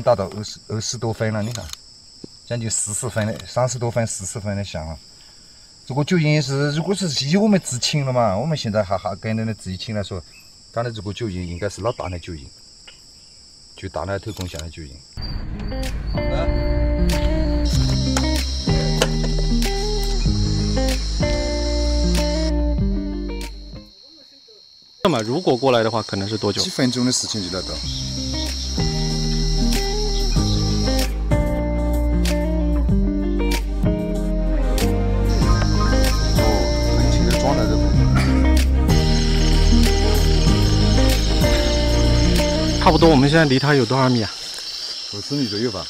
达到20多分了，你看，将近40分的，30多分、40分的象啊。这个酒印是，如果是以我们自请了嘛，我们现在还跟人家自己请来说，它的这个酒印应该是老大的酒印，就大奶头贡献的酒印。好的。 那么如果过来的话，可能是多久？几分钟的事情就来到。哦，很轻的装在这差不多，我们现在离它有多少米啊？50米左右吧。